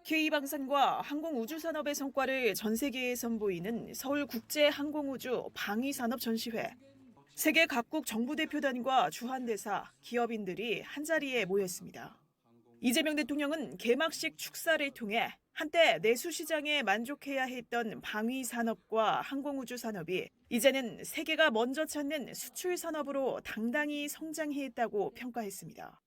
K방산과 항공우주산업의 성과를 전 세계에 선보이는 서울국제항공우주 방위산업전시회. 세계 각국 정부대표단과 주한대사, 기업인들이 한자리에 모였습니다. 이재명 대통령은 개막식 축사를 통해 한때 내수시장에 만족해야 했던 방위산업과 항공우주산업이 이제는 세계가 먼저 찾는 수출산업으로 당당히 성장해했다고 평가했습니다.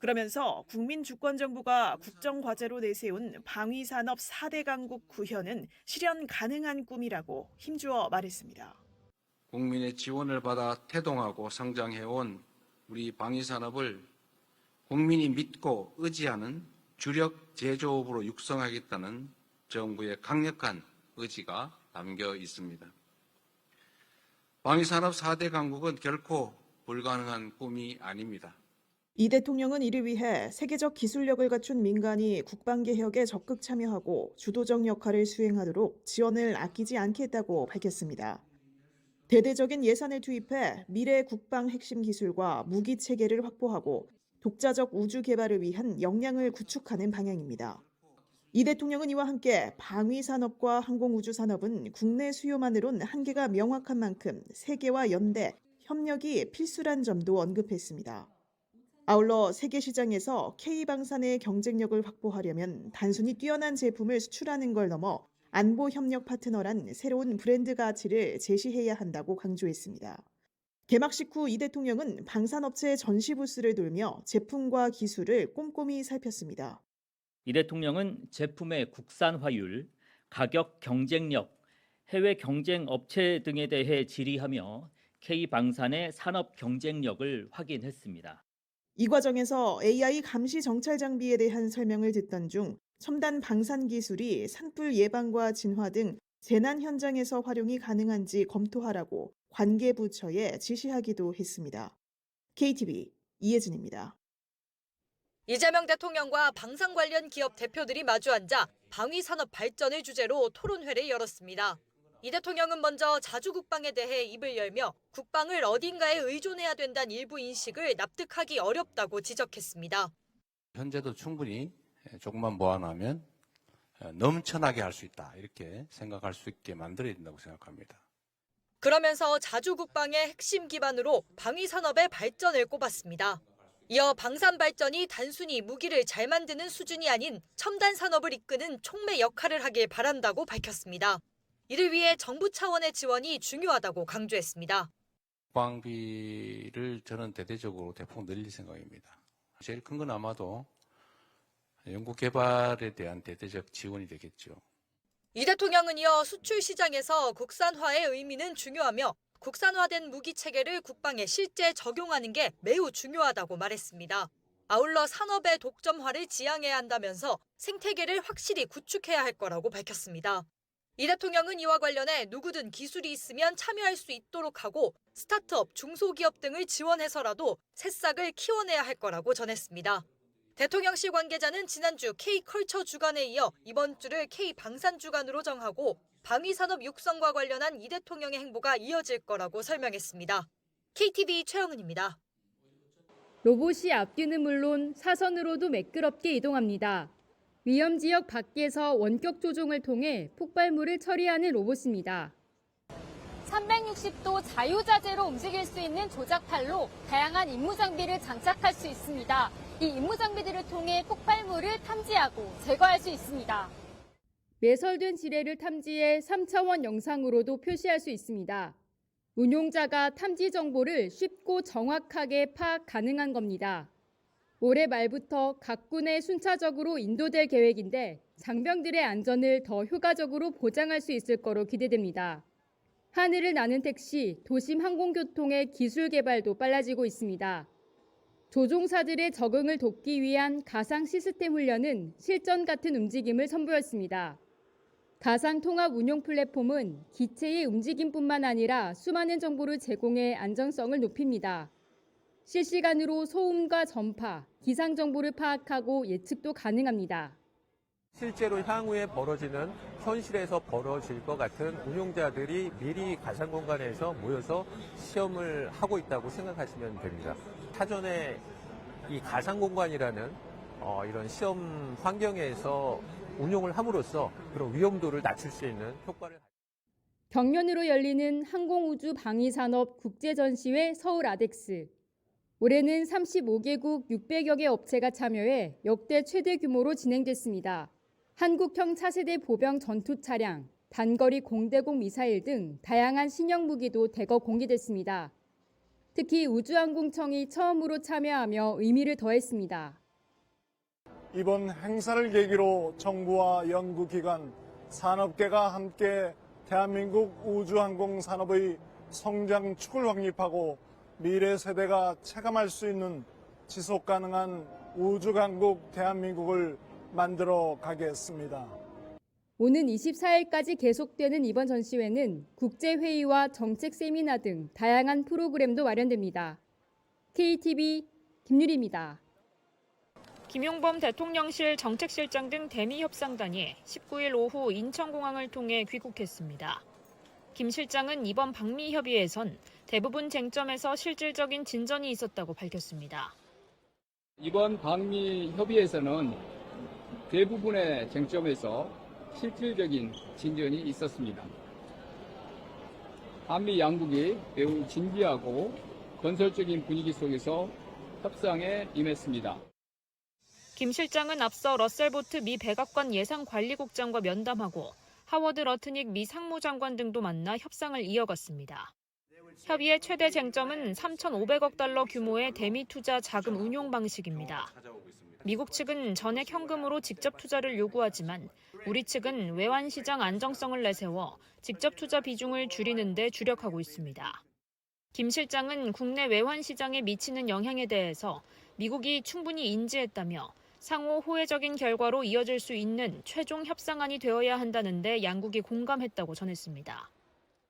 그러면서 국민주권정부가 국정과제로 내세운 방위산업 4대 강국 구현은 실현 가능한 꿈이라고 힘주어 말했습니다. 국민의 지원을 받아 태동하고 성장해온 우리 방위산업을 국민이 믿고 의지하는 주력 제조업으로 육성하겠다는 정부의 강력한 의지가 담겨 있습니다. 방위산업 4대 강국은 결코 불가능한 꿈이 아닙니다. 이 대통령은 이를 위해 세계적 기술력을 갖춘 민간이 국방개혁에 적극 참여하고 주도적 역할을 수행하도록 지원을 아끼지 않겠다고 밝혔습니다. 대대적인 예산을 투입해 미래 국방 핵심 기술과 무기 체계를 확보하고 독자적 우주 개발을 위한 역량을 구축하는 방향입니다. 이 대통령은 이와 함께 방위산업과 항공우주산업은 국내 수요만으론 한계가 명확한 만큼 세계와 연대, 협력이 필수란 점도 언급했습니다. 아울러 세계 시장에서 K방산의 경쟁력을 확보하려면 단순히 뛰어난 제품을 수출하는 걸 넘어 안보 협력 파트너란 새로운 브랜드 가치를 제시해야 한다고 강조했습니다. 개막식 후 이 대통령은 방산업체 전시 부스를 돌며 제품과 기술을 꼼꼼히 살폈습니다. 이 대통령은 제품의 국산화율, 가격 경쟁력, 해외 경쟁 업체 등에 대해 질의하며 K방산의 산업 경쟁력을 확인했습니다. 이 과정에서 AI 감시 정찰 장비에 대한 설명을 듣던 중 첨단 방산 기술이 산불 예방과 진화 등 재난 현장에서 활용이 가능한지 검토하라고 관계 부처에 지시하기도 했습니다. KTV 이혜진입니다. 이재명 대통령과 방산 관련 기업 대표들이 마주 앉아 방위산업 발전을 주제로 토론회를 열었습니다. 이 대통령은 먼저 자주국방에 대해 입을 열며 국방을 어딘가에 의존해야 된다는 일부 인식을 납득하기 어렵다고 지적했습니다. 현재도 충분히 조금만 모아놓으면 넘쳐나게 할 수 있다, 이렇게 생각할 수 있게 만들어야 된다고 생각합니다. 그러면서 자주국방의 핵심 기반으로 방위산업의 발전을 꼽았습니다. 이어 방산 발전이 단순히 무기를 잘 만드는 수준이 아닌 첨단 산업을 이끄는 촉매 역할을 하길 바란다고 밝혔습니다. 이를 위해 정부 차원의 지원이 중요하다고 강조했습니다. 국방비를 저는 대대적으로 대폭 늘릴 생각입니다. 제일 큰 건 아마도 연구개발에 대한 대대적 지원이 되겠죠. 이 대통령은 이어 수출 시장에서 국산화의 의미는 중요하며 국산화된 무기 체계를 국방에 실제 적용하는 게 매우 중요하다고 말했습니다. 아울러 산업의 독점화를 지향해야 한다면서 생태계를 확실히 구축해야 할 거라고 밝혔습니다. 이 대통령은 이와 관련해 누구든 기술이 있으면 참여할 수 있도록 하고 스타트업, 중소기업 등을 지원해서라도 새싹을 키워내야 할 거라고 전했습니다. 대통령실 관계자는 지난주 K컬처 주간에 이어 이번 주를 K방산 주간으로 정하고 방위산업 육성과 관련한 이 대통령의 행보가 이어질 거라고 설명했습니다. KTV 최영은입니다. 로봇이 앞뒤는 물론 사선으로도 매끄럽게 이동합니다. 위험지역 밖에서 원격 조종을 통해 폭발물을 처리하는 로봇입니다. 360도 자유자재로 움직일 수 있는 조작팔로 다양한 임무 장비를 장착할 수 있습니다. 이 임무 장비들을 통해 폭발물을 탐지하고 제거할 수 있습니다. 매설된 지뢰를 탐지해 3차원 영상으로도 표시할 수 있습니다. 운용자가 탐지 정보를 쉽고 정확하게 파악 가능한 겁니다. 올해 말부터 각 군에 순차적으로 인도될 계획인데 장병들의 안전을 더 효과적으로 보장할 수 있을 거로 기대됩니다. 하늘을 나는 택시, 도심 항공교통의 기술 개발도 빨라지고 있습니다. 조종사들의 적응을 돕기 위한 가상 시스템 훈련은 실전 같은 움직임을 선보였습니다. 가상 통합 운용 플랫폼은 기체의 움직임뿐만 아니라 수많은 정보를 제공해 안전성을 높입니다. 실시간으로 소음과 전파, 기상 정보를 파악하고 예측도 가능합니다. 실제로 향후에 벌어지는 현실에서 벌어질 것 같은 운용자들이 미리 가상 공간에서 모여서 시험을 하고 있다고 생각하시면 됩니다. 사전에 이 가상 공간이라는 이런 시험 환경에서 운용을 함으로써 그런 위험도를 낮출 수 있는 효과를. 경년으로 열리는 항공우주방위산업 국제전시회 서울 아덱스. 올해는 35개국 600여 개 업체가 참여해 역대 최대 규모로 진행됐습니다. 한국형 차세대 보병 전투 차량, 단거리 공대공 미사일 등 다양한 신형 무기도 대거 공개됐습니다. 특히 우주항공청이 처음으로 참여하며 의미를 더했습니다. 이번 행사를 계기로 정부와 연구기관, 산업계가 함께 대한민국 우주항공 산업의 성장축을 확립하고 미래 세대가 체감할 수 있는 지속 가능한 우주강국 대한민국을 만들어 가겠습니다. 오는 24일까지 계속되는 이번 전시회는 국제회의와 정책 세미나 등 다양한 프로그램도 마련됩니다. KTV 김유리입니다. 김용범 대통령실 정책실장 등 대미 협상단이 19일 오후 인천공항을 통해 귀국했습니다. 김 실장은 이번 방미 협의에선 대부분 쟁점에서 실질적인 진전이 있었다고 밝혔습니다. 이번 방미 협의에서는 대부분의 쟁점에서 실질적인 진전이 있었습니다. 한미 양국이 매우 진지하고 건설적인 분위기 속에서 협상에 임했습니다. 김 실장은 앞서 러셀보트 미 백악관 예산관리국장과 면담하고 하워드 러트닉 미 상무장관 등도 만나 협상을 이어갔습니다. 협의의 최대 쟁점은 3,500억 달러 규모의 대미 투자 자금 운용 방식입니다. 미국 측은 전액 현금으로 직접 투자를 요구하지만 우리 측은 외환 시장 안정성을 내세워 직접 투자 비중을 줄이는 데 주력하고 있습니다. 김 실장은 국내 외환 시장에 미치는 영향에 대해서 미국이 충분히 인지했다며 상호 호혜적인 결과로 이어질 수 있는 최종 협상안이 되어야 한다는데 양국이 공감했다고 전했습니다.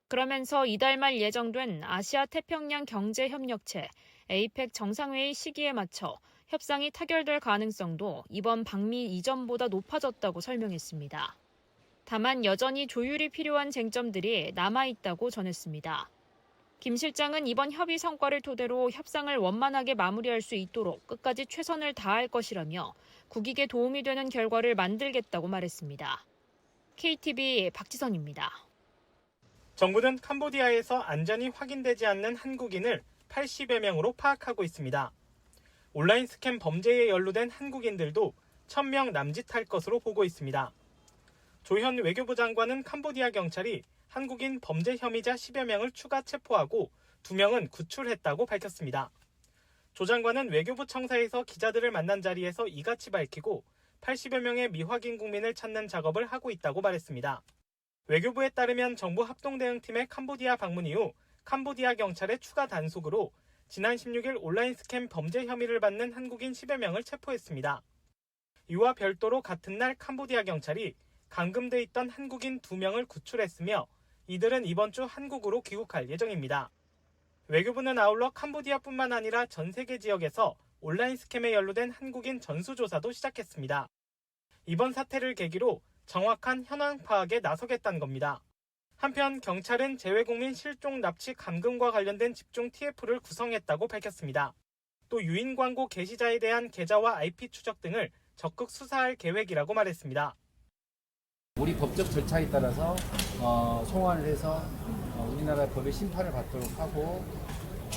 그러면서 이달 말 예정된 아시아 태평양 경제협력체 APEC 정상회의 시기에 맞춰 협상이 타결될 가능성도 이번 방미 이전보다 높아졌다고 설명했습니다. 다만 여전히 조율이 필요한 쟁점들이 남아있다고 전했습니다. 김 실장은 이번 협의 성과를 토대로 협상을 원만하게 마무리할 수 있도록 끝까지 최선을 다할 것이라며 국익에 도움이 되는 결과를 만들겠다고 말했습니다. KTV 박지선입니다. 정부는 캄보디아에서 안전이 확인되지 않는 한국인을 80여 명으로 파악하고 있습니다. 온라인 스캠 범죄에 연루된 한국인들도 1,000명 남짓할 것으로 보고 있습니다. 조현 외교부 장관은 캄보디아 경찰이 한국인 범죄 혐의자 10여 명을 추가 체포하고 2명은 구출했다고 밝혔습니다. 조 장관은 외교부 청사에서 기자들을 만난 자리에서 이같이 밝히고 80여 명의 미확인 국민을 찾는 작업을 하고 있다고 말했습니다. 외교부에 따르면 정부 합동대응팀의 캄보디아 방문 이후 캄보디아 경찰의 추가 단속으로 지난 16일 온라인 스캠 범죄 혐의를 받는 한국인 10여 명을 체포했습니다. 이와 별도로 같은 날 캄보디아 경찰이 감금돼 있던 한국인 2명을 구출했으며 이들은 이번 주 한국으로 귀국할 예정입니다. 외교부는 아울러 캄보디아뿐만 아니라 전 세계 지역에서 온라인 스캠에 연루된 한국인 전수조사도 시작했습니다. 이번 사태를 계기로 정확한 현황 파악에 나서겠다는 겁니다. 한편 경찰은 재외국민 실종 납치 감금과 관련된 집중 TF를 구성했다고 밝혔습니다. 또 유인 광고 게시자에 대한 계좌와 IP 추적 등을 적극 수사할 계획이라고 말했습니다. 우리 법적 절차에 따라서 송환을 해서 우리나라 법의 심판을 받도록 하고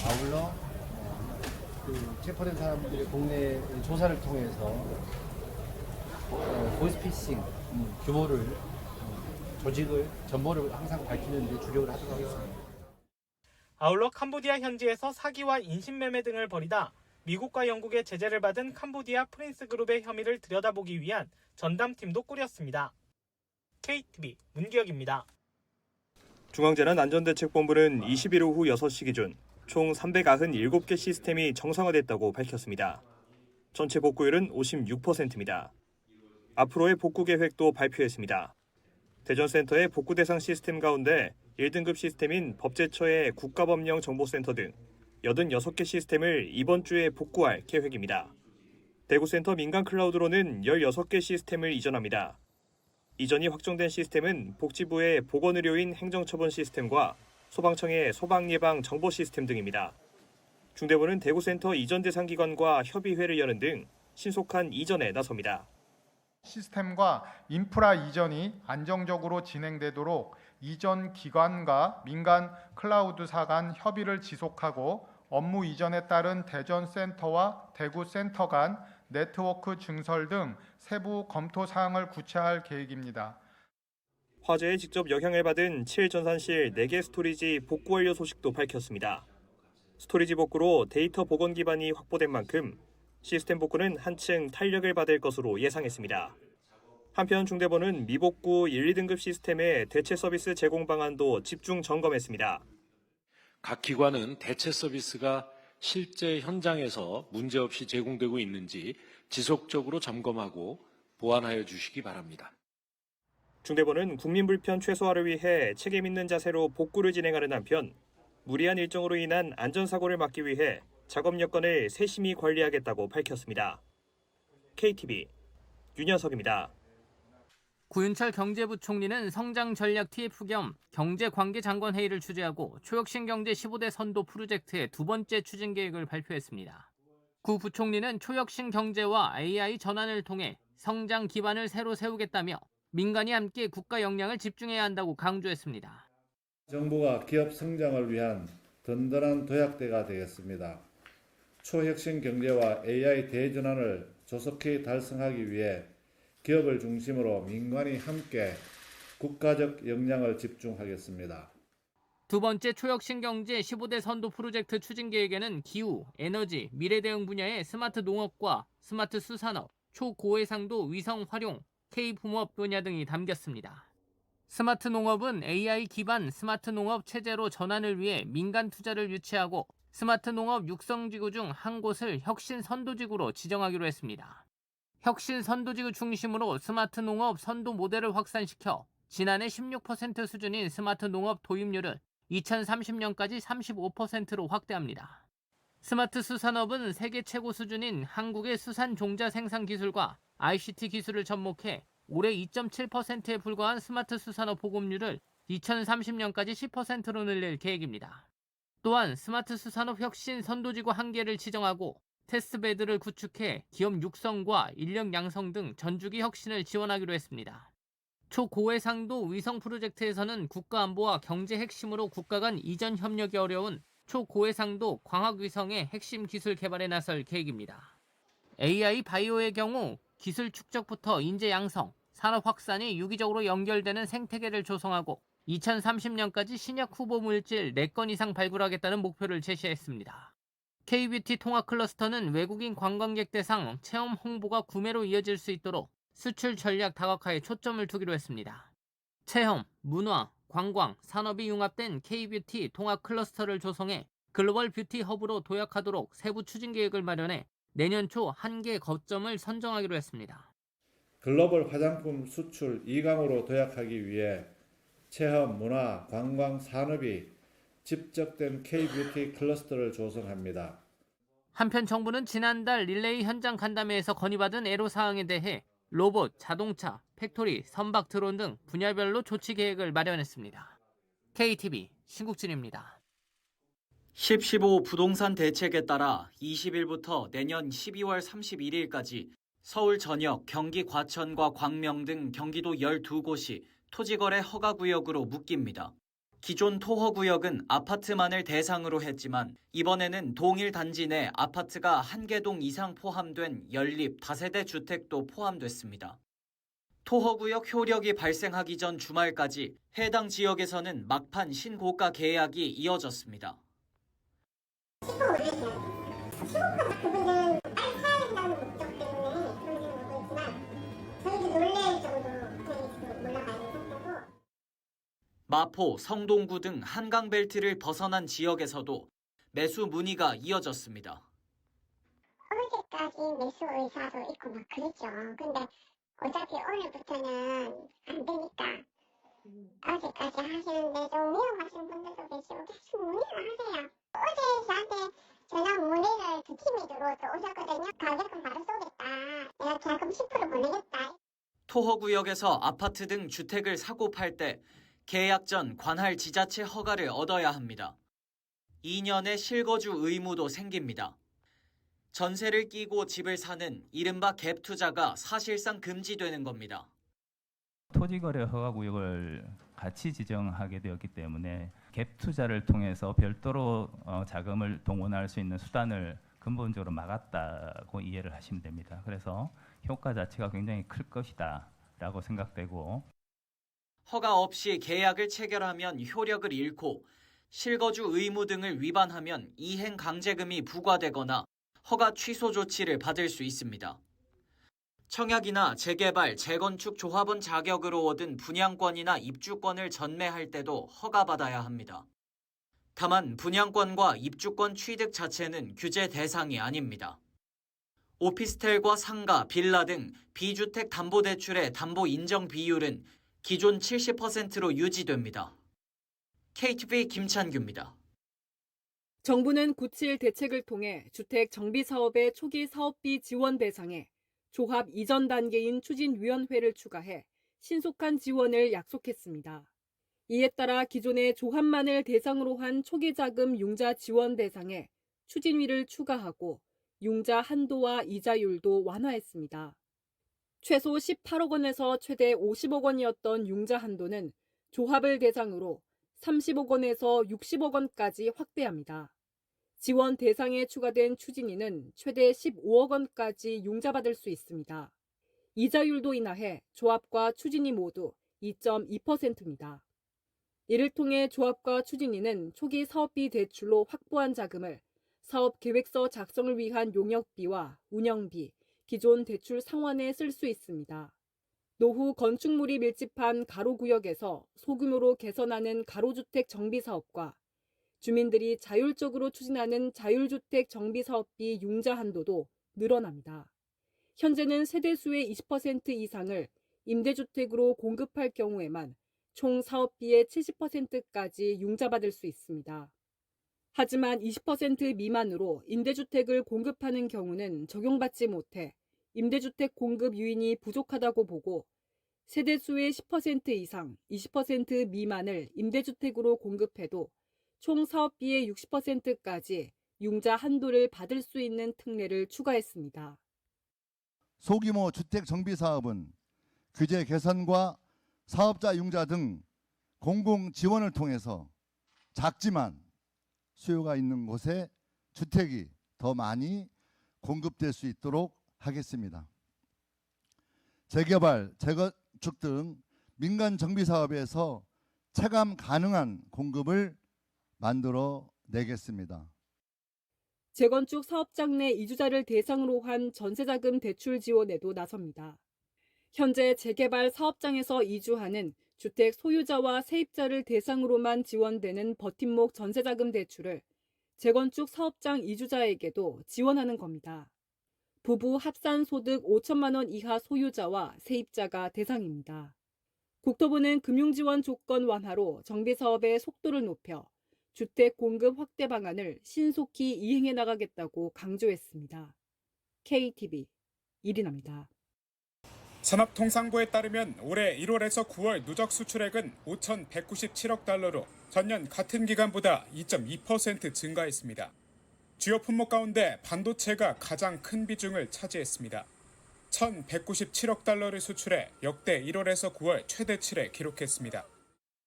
아울러 체포된 사람들의 국내 조사를 통해서 보이스피싱 규모를 조직을 전모를 항상 밝히는 데 주력을 하도록 하겠습니다. 아울러 캄보디아 현지에서 사기와 인신매매 등을 벌이다 미국과 영국의 제재를 받은 캄보디아 프린스 그룹의 혐의를 들여다보기 위한 전담팀도 꾸렸습니다. KTV 문기혁입니다. 중앙재난안전대책본부는 20일 오후 6시 기준 총 397개 시스템이 정상화됐다고 밝혔습니다. 전체 복구율은 56%입니다. 앞으로의 복구 계획도 발표했습니다. 대전센터의 복구 대상 시스템 가운데 1등급 시스템인 법제처의 국가법령정보센터 등 86개 시스템을 이번 주에 복구할 계획입니다. 대구센터 민간 클라우드로는 16개 시스템을 이전합니다. 이전이 확정된 시스템은 복지부의 보건의료인 행정처분 시스템과 소방청의 소방예방 정보 시스템 등입니다. 중대본은 대구센터 이전 대상 기관과 협의회를 여는 등 신속한 이전에 나섭니다. 시스템과 인프라 이전이 안정적으로 진행되도록 이전 기관과 민간 클라우드사 간 협의를 지속하고 업무 이전에 따른 대전 센터와 대구 센터 간 네트워크 증설 등 세부 검토 사항을 구체화할 계획입니다. 화재에 직접 영향을 받은 7전산실 4개 스토리지 복구 완료 소식도 밝혔습니다. 스토리지 복구로 데이터 복원 기반이 확보된 만큼 시스템 복구는 한층 탄력을 받을 것으로 예상했습니다. 한편 중대본은 미복구 1, 2등급 시스템의 대체 서비스 제공 방안도 집중 점검했습니다. 각 기관은 대체 서비스가 실제 현장에서 문제없이 제공되고 있는지 지속적으로 점검하고 보완하여 주시기 바랍니다. 중대본은 국민 불편 최소화를 위해 책임 있는 자세로 복구를 진행하는 한편 무리한 일정으로 인한 안전사고를 막기 위해 작업 여건을 세심히 관리하겠다고 밝혔습니다. KTV 윤현석입니다. 구윤철 경제부총리는 성장전략 TF 겸 경제관계장관회의를 주재하고 초혁신 경제 15대 선도 프로젝트의 두 번째 추진 계획을 발표했습니다. 구 부총리는 초혁신 경제와 AI 전환을 통해 성장 기반을 새로 세우겠다며 민간이 함께 국가 역량을 집중해야 한다고 강조했습니다. 정부가 기업 성장을 위한 든든한 도약대가 되겠습니다. 초혁신 경제와 AI 대전환을 조속히 달성하기 위해 기업을 중심으로 민간이 함께 국가적 역량을 집중하겠습니다. 두 번째 초혁신 경제 15대 선도 프로젝트 추진 계획에는 기후, 에너지, 미래 대응 분야의 스마트 농업과 스마트 수산업, 초고해상도 위성 활용, K붕업 분야 등이 담겼습니다. 스마트 농업은 AI 기반 스마트 농업 체제로 전환을 위해 민간 투자를 유치하고 스마트 농업 육성지구 중 한 곳을 혁신 선도지구로 지정하기로 했습니다. 혁신 선도지구 중심으로 스마트 농업 선도 모델을 확산시켜 지난해 16% 수준인 스마트 농업 도입률을 2030년까지 35%로 확대합니다. 스마트 수산업은 세계 최고 수준인 한국의 수산 종자 생산 기술과 ICT 기술을 접목해 올해 2.7%에 불과한 스마트 수산업 보급률을 2030년까지 10%로 늘릴 계획입니다. 또한 스마트 수산업 혁신 선도지구 1개를 지정하고 테스트베드를 구축해 기업 육성과 인력 양성 등 전주기 혁신을 지원하기로 했습니다. 초고해상도 위성 프로젝트에서는 국가안보와 경제 핵심으로 국가 간 이전 협력이 어려운 초고해상도 광학위성의 핵심 기술 개발에 나설 계획입니다. AI 바이오의 경우 기술 축적부터 인재 양성, 산업 확산이 유기적으로 연결되는 생태계를 조성하고 2030년까지 신약 후보 물질 4건 이상 발굴하겠다는 목표를 제시했습니다. K뷰티 통합 클러스터는 외국인 관광객 대상 체험 홍보가 구매로 이어질 수 있도록 수출 전략 다각화에 초점을 두기로 했습니다. 체험, 문화, 관광, 산업이 융합된 K뷰티 통합 클러스터를 조성해 글로벌 뷰티 허브로 도약하도록 세부 추진 계획을 마련해 내년 초 1개 거점을 선정하기로 했습니다. 글로벌 화장품 수출 2강으로 도약하기 위해 체험, 문화, 관광, 산업이 집적된 K뷰티 클러스터를 조성합니다. 한편 정부는 지난달 릴레이 현장 간담회에서 건의받은 애로사항에 대해 로봇, 자동차, 팩토리, 선박 드론 등 분야별로 조치 계획을 마련했습니다. KTV 신국진입니다. 10.15 부동산 대책에 따라 20일부터 내년 12월 31일까지 서울 전역, 경기 과천과 광명 등 경기도 12곳이 토지거래 허가구역으로 묶입니다. 기존 토허구역은 아파트만을 대상으로 했지만 이번에는 동일 단지 내 아파트가 1개 동 이상 포함된 연립 다세대 주택도 포함됐습니다. 토허구역 효력이 발생하기 전 주말까지 해당 지역에서는 막판 신고가 계약이 이어졌습니다. 마포, 성동구 등 한강벨트를 벗어난 지역에서도 매수 문의가 이어졌습니다. 어제까지 매수 의사도 있고 막 그랬죠. 근데 어차피 오늘부터는 안 되니까 어제까지 하시는데 좀 위험하신 분들도 계시고 계속 문의를 하세요. 어제 저한테 전화 문의를 두 팀이 들어와서 오셨거든요. 가격은 바로 쏘겠다. 내가 자금 10% 보내겠다. 토허구역에서 아파트 등 주택을 사고 팔 때 계약 전 관할 지자체 허가를 얻어야 합니다. 2년의 실거주 의무도 생깁니다. 전세를 끼고 집을 사는 이른바 갭 투자가 사실상 금지되는 겁니다. 토지거래 허가구역을 같이 지정하게 되었기 때문에 갭 투자를 통해서 별도로 자금을 동원할 수 있는 수단을 근본적으로 막았다고 이해를 하시면 됩니다. 그래서 효과 자체가 굉장히 클 것이다라고 생각되고, 허가 없이 계약을 체결하면 효력을 잃고 실거주 의무 등을 위반하면 이행 강제금이 부과되거나 허가 취소 조치를 받을 수 있습니다. 청약이나 재개발, 재건축 조합원 자격으로 얻은 분양권이나 입주권을 전매할 때도 허가받아야 합니다. 다만 분양권과 입주권 취득 자체는 규제 대상이 아닙니다. 오피스텔과 상가, 빌라 등 비주택 담보대출의 담보 인정 비율은 기존 70%로 유지됩니다. KTV 김찬규입니다. 정부는 9.7 대책을 통해 주택 정비 사업의 초기 사업비 지원 대상에 조합 이전 단계인 추진위원회를 추가해 신속한 지원을 약속했습니다. 이에 따라 기존의 조합만을 대상으로 한 초기 자금 융자 지원 대상에 추진위를 추가하고 융자 한도와 이자율도 완화했습니다. 최소 18억 원에서 최대 50억 원이었던 융자 한도는 조합을 대상으로 30억 원에서 60억 원까지 확대합니다. 지원 대상에 추가된 추진위는 최대 15억 원까지 융자받을 수 있습니다. 이자율도 인하해 조합과 추진위 모두 2.2%입니다. 이를 통해 조합과 추진위는 초기 사업비 대출로 확보한 자금을 사업 계획서 작성을 위한 용역비와 운영비, 기존 대출 상환에 쓸 수 있습니다. 노후 건축물이 밀집한 가로구역에서 소규모로 개선하는 가로주택 정비사업과 주민들이 자율적으로 추진하는 자율주택 정비사업비 융자 한도도 늘어납니다. 현재는 세대수의 20% 이상을 임대주택으로 공급할 경우에만 총 사업비의 70%까지 융자받을 수 있습니다. 하지만 20% 미만으로 임대주택을 공급하는 경우는 적용받지 못해 임대주택 공급 유인이 부족하다고 보고 세대수의 10% 이상, 20% 미만을 임대주택으로 공급해도 총 사업비의 60%까지 융자 한도를 받을 수 있는 특례를 추가했습니다. 소규모 주택 정비 사업은 규제 개선과 사업자 융자 등 공공 지원을 통해서 작지만 수요가 있는 곳에 주택이 더 많이 공급될 수 있도록 하겠습니다. 재개발, 재건축 등 민간 정비 사업에서 체감 가능한 공급을 만들어 내겠습니다. 재건축 사업장 내 이주자를 대상으로 한 전세자금 대출 지원에도 나섭니다. 현재 재개발 사업장에서 이주하는 주택 소유자와 세입자를 대상으로만 지원되는 버팀목 전세자금 대출을 재건축 사업장 이주자에게도 지원하는 겁니다. 부부 합산 소득 5천만 원 이하 소유자와 세입자가 대상입니다. 국토부는 금융지원 조건 완화로 정비사업의 속도를 높여 주택 공급 확대 방안을 신속히 이행해 나가겠다고 강조했습니다. KTV 이리나입니다. 산업통상부에 따르면 올해 1월에서 9월 누적 수출액은 5,197억 달러로 전년 같은 기간보다 2.2% 증가했습니다. 주요 품목 가운데 반도체가 가장 큰 비중을 차지했습니다. 1,197억 달러를 수출해 역대 1월에서 9월 최대치를 기록했습니다.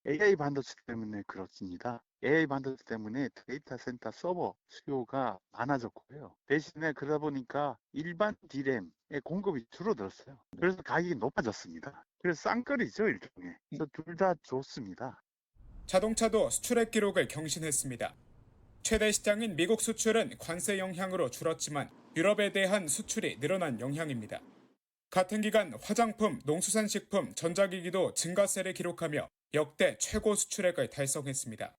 AI 반도체 때문에 그렇습니다. AI 반도체 때문에 데이터 센터 서버 수요가 많아졌고요. 대신에 그러다 보니까 일반 D램의 공급이 줄어들었어요. 그래서 가격이 높아졌습니다. 그래서 쌍끌이죠, 일종의. 그래서 둘 다 좋습니다. 자동차도 수출액 기록을 경신했습니다. 최대 시장인 미국 수출은 관세 영향으로 줄었지만 유럽에 대한 수출이 늘어난 영향입니다. 같은 기간 화장품, 농수산식품, 전자기기도 증가세를 기록하며 역대 최고 수출액을 달성했습니다.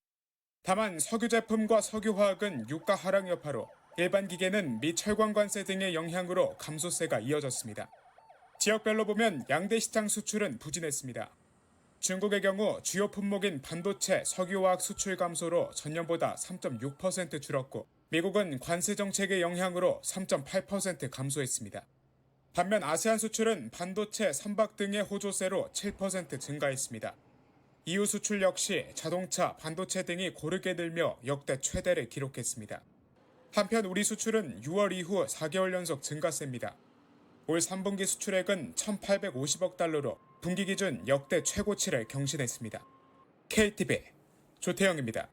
다만 석유 제품과 석유화학은 유가 하락 여파로 일반 기계는 미 철강 관세 등의 영향으로 감소세가 이어졌습니다. 지역별로 보면 양대 시장 수출은 부진했습니다. 중국의 경우 주요 품목인 반도체, 석유화학 수출 감소로 전년보다 3.6% 줄었고 미국은 관세 정책의 영향으로 3.8% 감소했습니다. 반면 아세안 수출은 반도체, 선박 등의 호조세로 7% 증가했습니다. EU 수출 역시 자동차, 반도체 등이 고르게 늘며 역대 최대를 기록했습니다. 한편 우리 수출은 6월 이후 4개월 연속 증가세입니다. 올 3분기 수출액은 1,850억 달러로 분기 기준 역대 최고치를 경신했습니다. KTV 조태영입니다.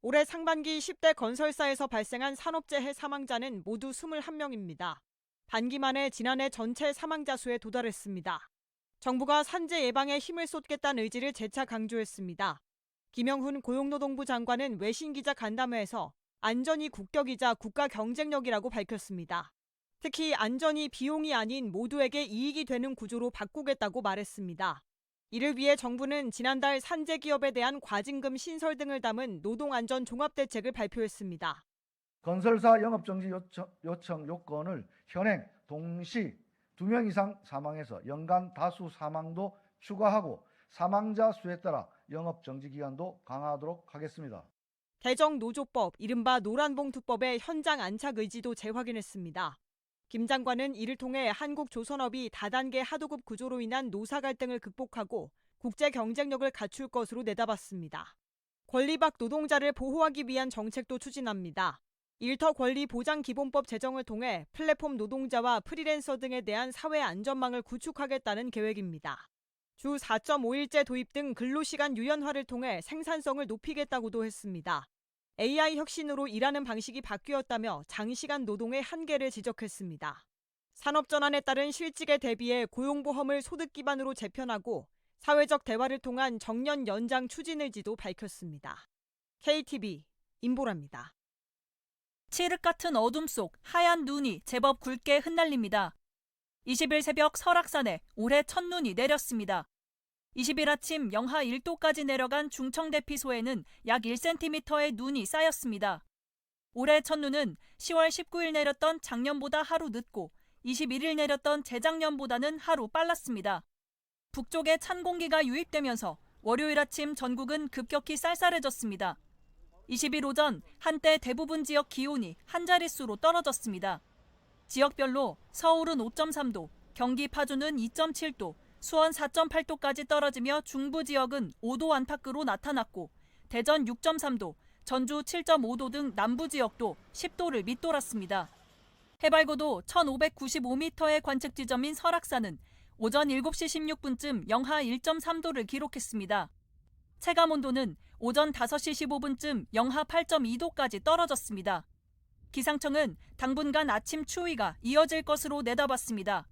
올해 상반기 10대 건설사에서 발생한 산업재해 사망자는 모두 21명입니다. 반기 만에 지난해 전체 사망자 수에 도달했습니다. 정부가 산재 예방에 힘을 쏟겠다는 의지를 재차 강조했습니다. 김영훈 고용노동부 장관은 외신 기자 간담회에서 안전이 국격이자 국가 경쟁력이라고 밝혔습니다. 특히 안전이 비용이 아닌 모두에게 이익이 되는 구조로 바꾸겠다고 말했습니다. 이를 위해 정부는 지난달 산재 기업에 대한 과징금 신설 등을 담은 노동안전 종합대책을 발표했습니다. 건설사 영업정지 요청 요건을 현행, 동시 2명 이상 사망해서 연간 다수 사망도 추가하고 사망자 수에 따라 영업정지 기간도 강화하도록 하겠습니다. 대정노조법, 이른바 노란봉투법의 현장 안착 의지도 재확인했습니다. 김 장관은 이를 통해 한국 조선업이 다단계 하도급 구조로 인한 노사 갈등을 극복하고 국제 경쟁력을 갖출 것으로 내다봤습니다. 권리박 노동자를 보호하기 위한 정책도 추진합니다. 일터 권리 보장 기본법 제정을 통해 플랫폼 노동자와 프리랜서 등에 대한 사회 안전망을 구축하겠다는 계획입니다. 주 4.5일제 도입 등 근로시간 유연화를 통해 생산성을 높이겠다고도 했습니다. AI 혁신으로 일하는 방식이 바뀌었다며 장시간 노동의 한계를 지적했습니다. 산업전환에 따른 실직에 대비해 고용보험을 소득 기반으로 재편하고 사회적 대화를 통한 정년 연장 추진 의지도 밝혔습니다. KTV 임보라입니다. 칠흑 같은 어둠 속 하얀 눈이 제법 굵게 흩날립니다. 20일 새벽 설악산에 올해 첫눈이 내렸습니다. 20일 아침 영하 1도까지 내려간 중청대피소에는 약 1cm의 눈이 쌓였습니다. 올해 첫눈은 10월 19일 내렸던 작년보다 하루 늦고 21일 내렸던 재작년보다는 하루 빨랐습니다. 북쪽에 찬 공기가 유입되면서 월요일 아침 전국은 급격히 쌀쌀해졌습니다. 20일 오전 한때 대부분 지역 기온이 한 자릿수로 떨어졌습니다. 지역별로 서울은 5.3도, 경기 파주는 2.7도, 수원 4.8도까지 떨어지며 중부 지역은 5도 안팎으로 나타났고 대전 6.3도, 전주 7.5도 등 남부 지역도 10도를 밑돌았습니다. 해발고도 1,595m의 관측 지점인 설악산은 오전 7시 16분쯤 영하 1.3도를 기록했습니다. 체감온도는 오전 5시 15분쯤 영하 8.2도까지 떨어졌습니다. 기상청은 당분간 아침 추위가 이어질 것으로 내다봤습니다.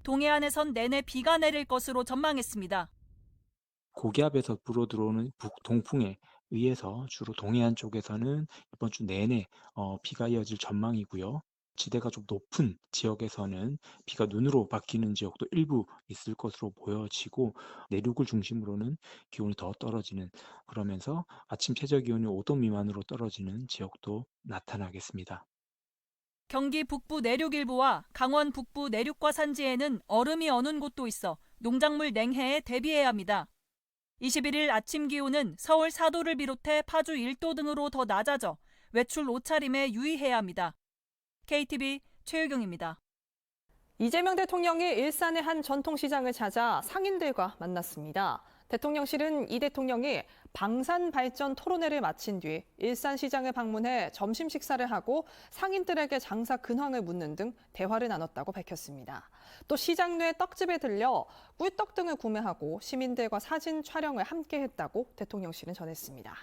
동해안에선 내내 비가 내릴 것으로 전망했습니다. 고기압에서 불어들어오는 북동풍에 의해서 주로 동해안 쪽에서는 이번 주 내내 비가 이어질 전망이고요. 지대가 좀 높은 지역에서는 비가 눈으로 바뀌는 지역도 일부 있을 것으로 보여지고 내륙을 중심으로는 기온이 더 떨어지는, 그러면서 아침 최저 기온이 5도 미만으로 떨어지는 지역도 나타나겠습니다. 경기 북부 내륙 일부와 강원 북부 내륙과 산지에는 얼음이 어는 곳도 있어 농작물 냉해에 대비해야 합니다. 21일 아침 기온은 서울 4도를 비롯해 파주 1도 등으로 더 낮아져 외출 옷차림에 유의해야 합니다. KTV 최유경입니다. 이재명 대통령이 일산의 한 전통시장을 찾아 상인들과 만났습니다. 대통령실은 이 대통령이 방산발전 토론회를 마친 뒤 일산시장을 방문해 점심 식사를 하고 상인들에게 장사 근황을 묻는 등 대화를 나눴다고 밝혔습니다. 또 시장 내 떡집에 들려 꿀떡 등을 구매하고 시민들과 사진 촬영을 함께 했다고 대통령실은 전했습니다.